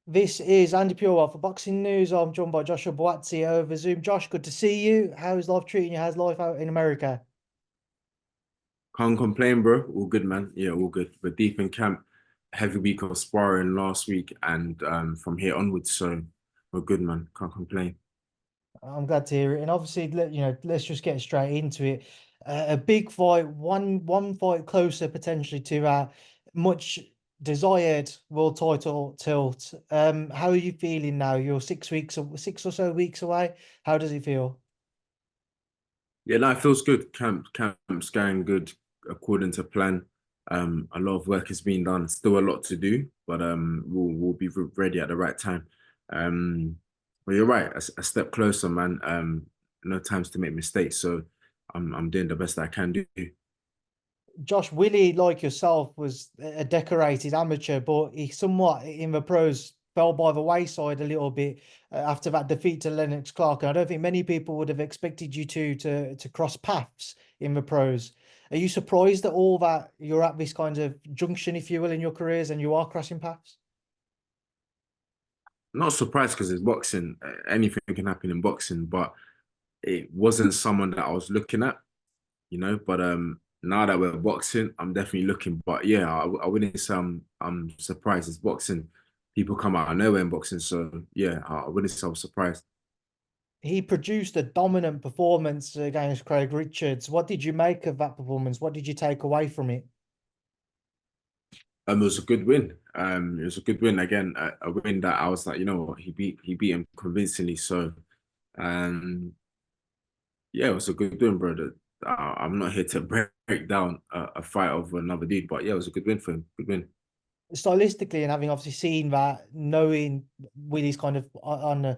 This is Andi Purewal for Boxing News. I'm joined by Joshua Buatsi over Zoom. Josh, good to see you. How's life treating you? How's life out in America? Can't complain, bro. All good, man. Yeah, all good. We're deep in camp. Heavy week of sparring last week, and from here onwards, so we're good, man. Can't complain. I'm glad to hear it. And obviously, let's just get straight into it. A big fight, one fight closer potentially to a much desired world title tilt. How are you feeling now? You're 6 weeks, 6 or so weeks away. How does it feel? Yeah, no, it feels good. Camp's going good according to plan. A lot of work has been done. Still a lot to do, but we'll be ready at the right time. Um, but you're right. A step closer, man. No times to make mistakes, so I'm doing the best I can do. Josh Willy, like yourself, was a decorated amateur, but he somewhat in the pros fell by the wayside a little bit after that defeat to Lennox Clark. And I don't think many people would have expected you to cross paths in the pros. Are you surprised at all that you're at this kind of junction, if you will, in your careers and you are crossing paths? Not surprised because it's boxing. Anything can happen in boxing, but it wasn't someone that I was looking at, But now that we're boxing, I'm definitely looking. But yeah, I wouldn't say I'm surprised. It's boxing. People come out of nowhere in boxing, so yeah, I wouldn't say I was surprised. He produced a dominant performance against Craig Richards. What did you make of that performance? What did you take away from it? It was a good win. It was a good win again. A win that I was like, you know what, he beat him convincingly. So yeah, it was a good win, brother. I'm not here to break down a fight of another dude, but yeah, it was a good win for him. Good win. Stylistically, and having obviously seen that, knowing Willie's kind of on a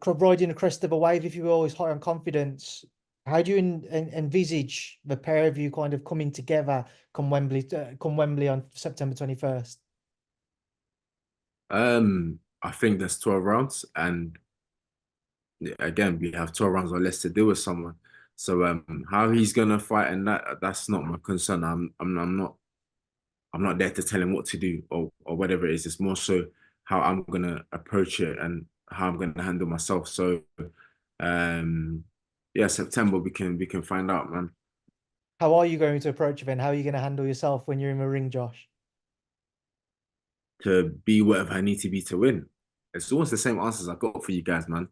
riding the crest of a wave, if you will, is high on confidence. How do you envisage the pair of you kind of coming together come Wembley on September 21st? I think there's 12 rounds, and again, we have 12 rounds or less to deal with someone. So how he's gonna fight and that's not my concern. I'm not there to tell him what to do or whatever it is. It's more so how I'm gonna approach it and how I'm gonna handle myself. So um yeah, September we can find out, man. How are you going to approach it then? How are you going to handle yourself when you're in the ring, Josh? To be whatever I need to be to win. It's almost the same answers I got for you guys, man.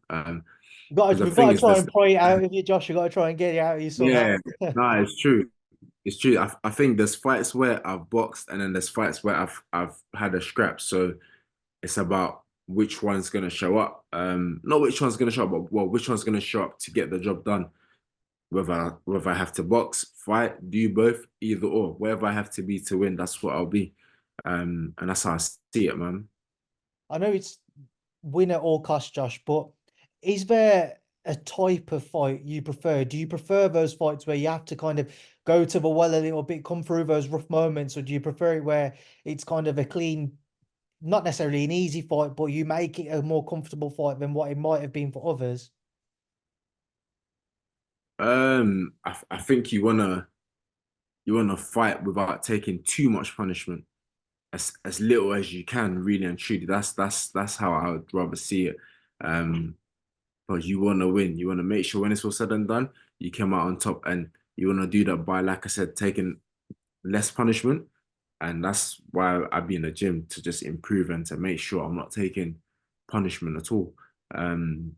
Because the We've thing got to is try this, and pry it out of you, Josh. We've got to try and get it out of you somehow. yeah, no, it's true. It's true. I think there's fights where I've boxed and then there's fights where I've had a scrap. So it's about which one's gonna show up. Not which one's gonna show up, but well, which one's gonna show up to get the job done. Whether I have to box, fight, do both, either or. Wherever I have to be to win, that's what I'll be. And that's how I see it, man. I know it's win at all costs, Josh, but is there a type of fight you prefer? Do you prefer those fights where you have to kind of go to the well a little bit, come through those rough moments, or do you prefer it where it's kind of a clean, not necessarily an easy fight, but you make it a more comfortable fight than what it might have been for others? I think you wanna fight without taking too much punishment. As little as you can, really and truly. That's how I would rather see it. Um, but you want to win. You want to make sure when it's all said and done, you come out on top, and you want to do that by, like I said, taking less punishment. And that's why I be in the gym to just improve and to make sure I'm not taking punishment at all. Um,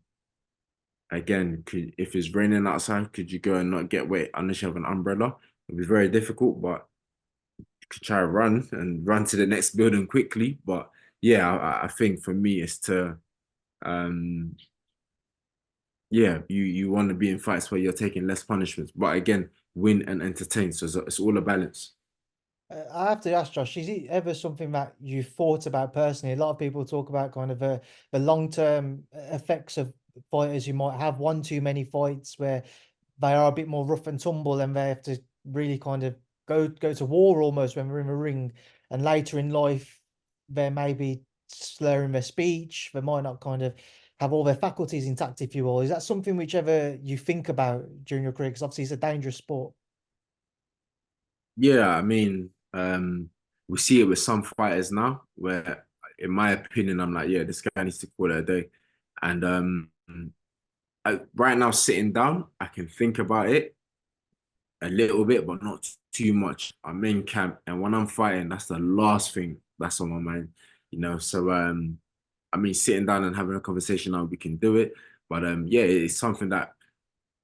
Again, if it's raining outside, could you go and not get wet unless you have an umbrella? It'd be very difficult, but could try to run to the next building quickly. But yeah, I think for me it's to um yeah, you want to be in fights where you're taking less punishments, but again, win and entertain. So it's all a balance. I have to ask Josh, is it ever something that you thought about personally? A lot of people talk about kind of the long-term effects of fighters who might have one too many fights where they are a bit more rough and tumble and they have to really kind of go to war almost when we're in the ring. And later in life, they may be slurring their speech. They might not kind of have all their faculties intact, if you will. Is that something which ever you think about during your career? Because obviously it's a dangerous sport. Yeah, I mean, we see it with some fighters now where in my opinion, I'm like, yeah, this guy needs to call it a day. And right now, sitting down, I can think about it a little bit, but not too much. I'm in camp, and when I'm fighting, that's the last thing that's on my mind, you know. So I mean, sitting down and having a conversation now, we can do it. But yeah, it's something that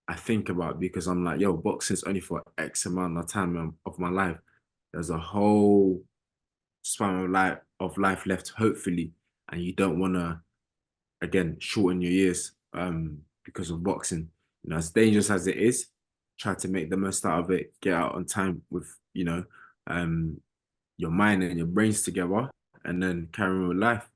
I think about because I'm like, yo, boxing's only for X amount of time of my life. There's a whole span of life left, hopefully, and you don't want to again shorten your years because of boxing. You know, as dangerous as it is, try to make the most out of it. Get out on time with um your mind and your brains together, and then carry on with life.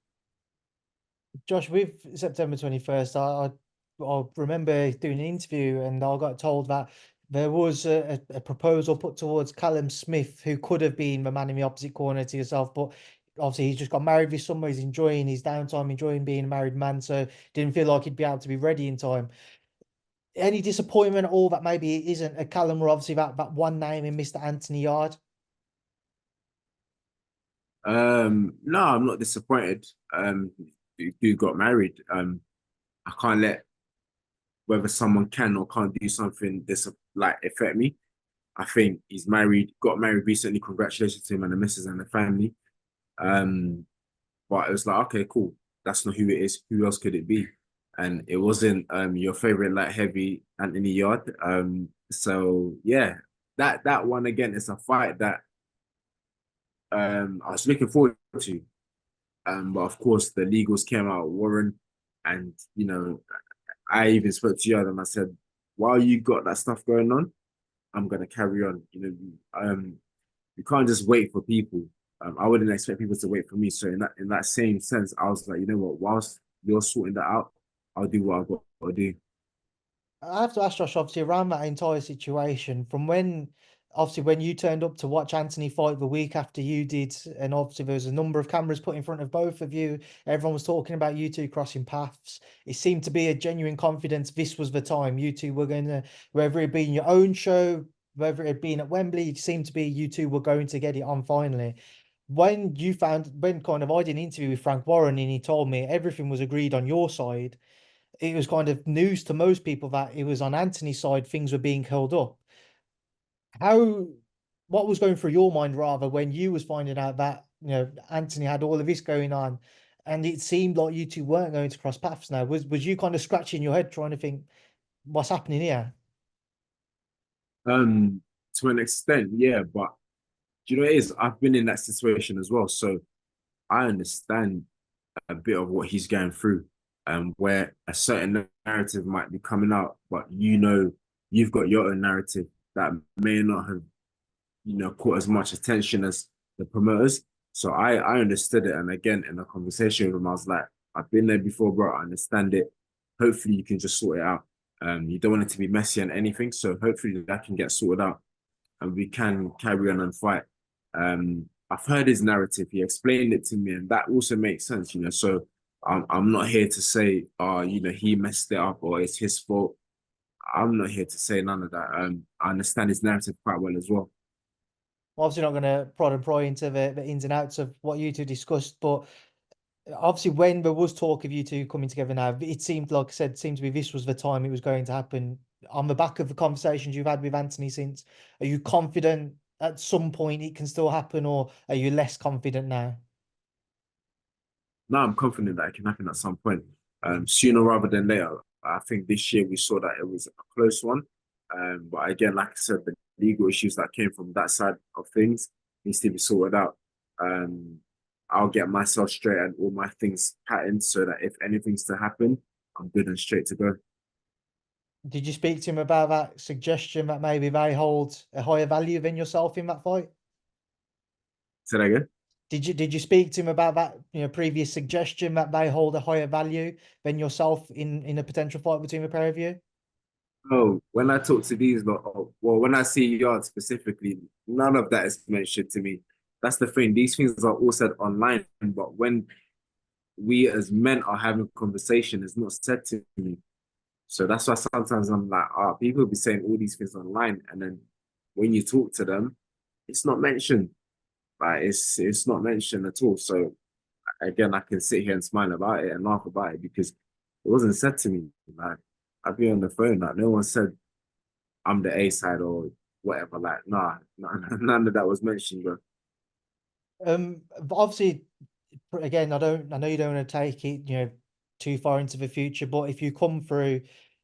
Josh, with September 21st, I remember doing an interview and I got told that there was a proposal put towards Callum Smith, who could have been the man in the opposite corner to yourself, but obviously he's just got married this summer. He's enjoying his downtime, enjoying being a married man, so didn't feel like he'd be able to be ready in time. Any disappointment at all that maybe it isn't a Callum, or obviously that one name in Mr. Anthony Yarde? No, I'm not disappointed. You got married. I can't let whether someone can or can't do something this like affect me. I think he's married, got married recently. Congratulations to him and the missus and the family. Um, but it was like, okay, cool. That's not who it is. Who else could it be? And it wasn't your favorite light heavy Anthony Yarde. So yeah, that one again is a fight that I was looking forward to. But of course the legals came out, Warren, and you know, I even spoke to Yarde and I said, while you got that stuff going on, I'm gonna carry on. You know, you can't just wait for people. I wouldn't expect people to wait for me. So in that same sense, I was like, you know what, whilst you're sorting that out, I'll do what I've got to do. I have to ask Josh, obviously, around that entire situation, from when, obviously, when you turned up to watch Anthony fight the week after you did, and obviously there was a number of cameras put in front of both of you, everyone was talking about you two crossing paths. It seemed to be a genuine confidence. This was the time you two were going to, whether it be in your own show, whether it had been at Wembley, it seemed to be you two were going to get it on finally. When kind of I did an interview with Frank Warren and he told me everything was agreed on your side, it was kind of news to most people that it was on Anthony's side, things were being held up. How, what was going through your mind rather when you was finding out that, Anthony had all of this going on and it seemed like you two weren't going to cross paths now? Was you kind of scratching your head trying to think what's happening here? Um, to an extent, yeah, but do you know what it is? I've been in that situation as well, so I understand a bit of what he's going through, where a certain narrative might be coming out, but you know you've got your own narrative that may not have caught as much attention as the promoters. So I understood it, and again in a conversation with him, I was like, I've been there before, bro. I understand it. Hopefully, you can just sort it out. You don't want it to be messy and anything, so hopefully that can get sorted out, and we can carry on and fight. I've heard his narrative. He explained it to me, and that also makes sense, you know. So I'm not here to say, he messed it up or it's his fault. I'm not here to say none of that. I understand his narrative quite well as well. Obviously, not going to prod and pry into the ins and outs of what you two discussed, but obviously, when there was talk of you two coming together now, it seemed, like I said, seemed to be this was the time it was going to happen. On the back of the conversations you've had with Anthony since, are you confident at some point it can still happen, or are you less confident now? Now I'm confident that it can happen at some point, sooner rather than later. I think this year we saw that it was a close one. But again, like I said, the legal issues that came from that side of things needs to be sorted out. Um, I'll get myself straight and all my things patterned so that if anything's to happen, I'm good and straight to go. Did you speak to him about that suggestion that maybe they hold a higher value than yourself in that fight? Say that again. Did you speak to him about that, previous suggestion that they hold a higher value than yourself in a potential fight between the pair of you? Oh, when I talk to these lot, well, when I see Yard specifically, none of that is mentioned to me. That's the thing. These things are all said online, but when we as men are having a conversation, it's not said to me. So that's why sometimes I'm like, people be saying all these things online, and then when you talk to them, it's not mentioned. Like it's not mentioned at all. So again, I can sit here and smile about it and laugh about it because it wasn't said to me. Like, I'd be on the phone, like, no one said I'm the A side or whatever. Like, nah, none of that was mentioned, bro. But obviously, again, I know you don't want to take it, too far into the future, but if you come through,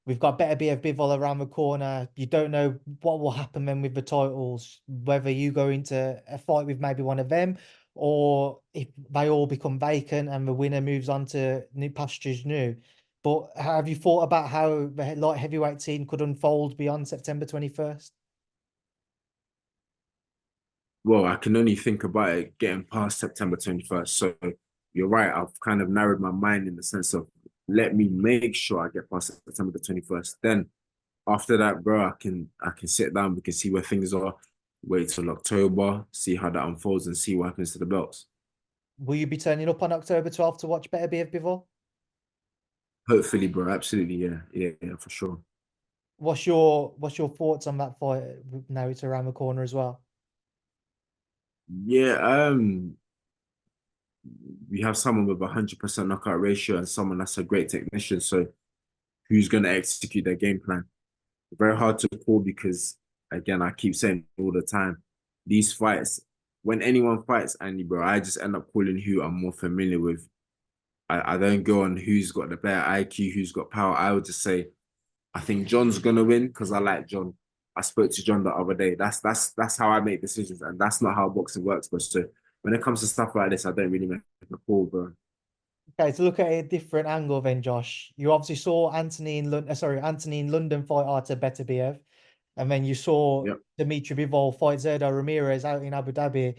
we've got Beterbiev Bivol around the corner. You don't know what will happen then with the titles, whether you go into a fight with maybe one of them, or if they all become vacant and the winner moves on to new pastures new. But have you thought about how the light heavyweight scene could unfold beyond September 21st? Well, I can only think about it getting past September 21st. So you're right. I've kind of narrowed my mind in the sense of let me make sure I get past September the 21st. Then after that, bro, I can sit down, we can see where things are, wait till October, see how that unfolds and see what happens to the belts. Will you be turning up on October 12th to watch Beterbiev Bivol? Hopefully, bro. Absolutely, yeah, yeah, for sure. What's your thoughts on that fight now it's around the corner as well? Yeah, we have someone with 100% knockout ratio and someone that's a great technician. So who's gonna execute their game plan? Very hard to call because again, I keep saying all the time, these fights, when anyone fights Andy, bro, I just end up calling who I'm more familiar with. I don't go on who's got the better IQ, who's got power. I would just say, I think John's gonna win because I like John. I spoke to John the other day. That's how I make decisions, and that's not how boxing works. But so when it comes to stuff like this, I don't really make a call, bro. Okay, to look at a different angle then, Josh. You obviously saw Anthony in London fight Artur Beterbiev, and then you saw Yep. Dimitri Bivol fight Zerdo Ramirez out in Abu Dhabi.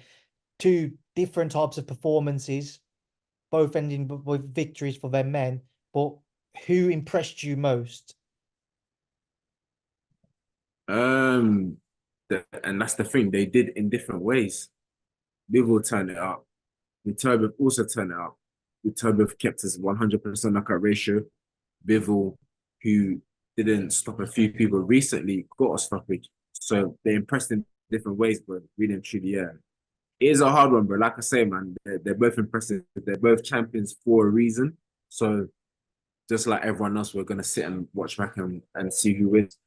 Two different types of performances, both ending with victories for their men. But who impressed you most? Um, and that's the thing. They did in different ways. Bivol turned it up. Beterbiev also turned it up. Beterbiev kept his 100% knockout ratio. Bivol, who didn't stop a few people recently, got a stoppage. So they impressed in different ways, but really and truly, yeah. It is a hard one, bro. Like I say, man, they're both impressive. They're both champions for a reason. So just like everyone else, we're gonna sit and watch back and see who wins.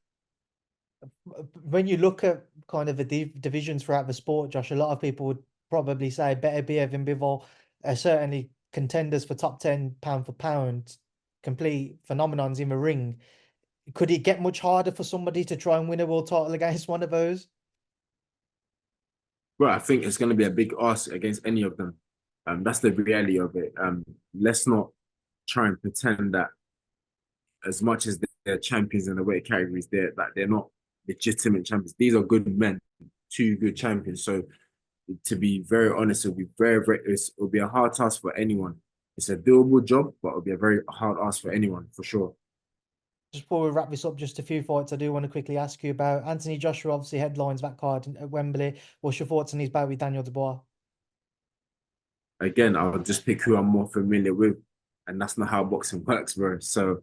When you look at kind of the divisions throughout the sport, Josh, a lot of people would probably say Beterbiev and Bivol are certainly contenders for top 10 pound for pound, complete phenomenons in the ring. Could it get much harder for somebody to try and win a world title against one of those? Bro, I think it's gonna be a big ask against any of them. That's the reality of it. Let's not try and pretend that as much as they're champions in the weight categories, they're not legitimate champions. These are good men, two good champions. So to be very honest, it'll be it'll be a hard task for anyone. It's a doable job, but it'll be a very hard ask for anyone for sure. Just before we wrap this up, just a few thoughts I do want to quickly ask you about. Anthony Joshua obviously headlines that card at Wembley. What's your thoughts on his bout with Daniel Dubois? Again, I'll just pick who I'm more familiar with, and that's not how boxing works, bro. So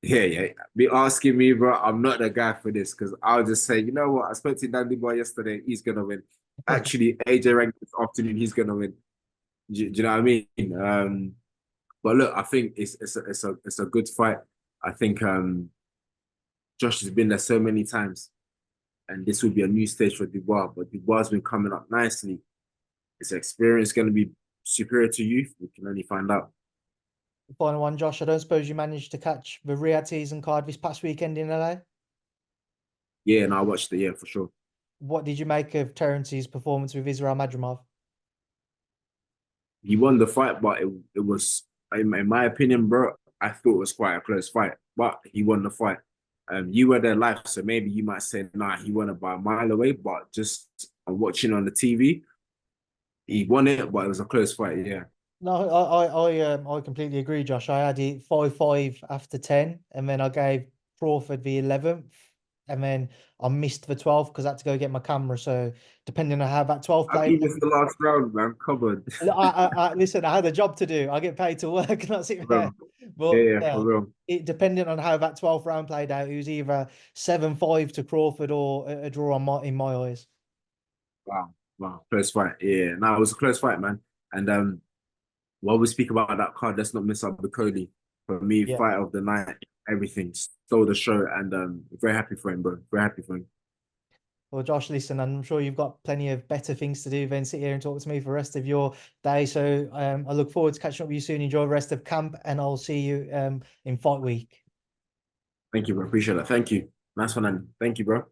yeah. Be asking me, bro. I'm not the guy for this because I'll just say, you know what? I spoke to Dandy Boy yesterday. He's gonna win. Actually, AJ ranked this afternoon. He's gonna win. Do you know what I mean? But look, I think it's a good fight. I think Josh has been there so many times, and this will be a new stage for Dubois. But Dubois has been coming up nicely. His experience going to be superior to youth. We can only find out. Final one, Josh. I don't suppose you managed to catch the Riyadh season card this past weekend in LA? Yeah, and I watched it. Yeah, for sure. What did you make of Terence's performance with Israel Madrimov? He won the fight, but it was, in my opinion, bro, I thought it was quite a close fight. But he won the fight. You were there live, so maybe you might say, nah, he won it by a mile away. But just watching on the TV, he won it, but it was a close fight. Yeah. No, I completely agree, Josh. I had it 5-5 after 10, and then I gave Crawford the 11th, and then I missed the 12th because I had to go get my camera. So depending on how that 12 I played, think it's the last round, man. Come on. listen, I had a job to do. I get paid to work, not sit For there. real. But Yeah, yeah, for real. it depending on how that 12th round played out, it was either 7-5 to Crawford or a draw in my eyes. Wow. Wow. Close fight. Yeah. No, it was a close fight, man. And while we speak about that card, let's not miss out Cody. For me, Yeah. fight of the night, everything stole the show, and very happy for him, bro. Very happy for him. Well, Josh, listen, I'm sure you've got plenty of better things to do than sit here and talk to me for the rest of your day. So I look forward to catching up with you soon. Enjoy the rest of camp, and I'll see you in fight week. Thank you, bro. Appreciate that. Thank you. Nice one, and thank you, bro.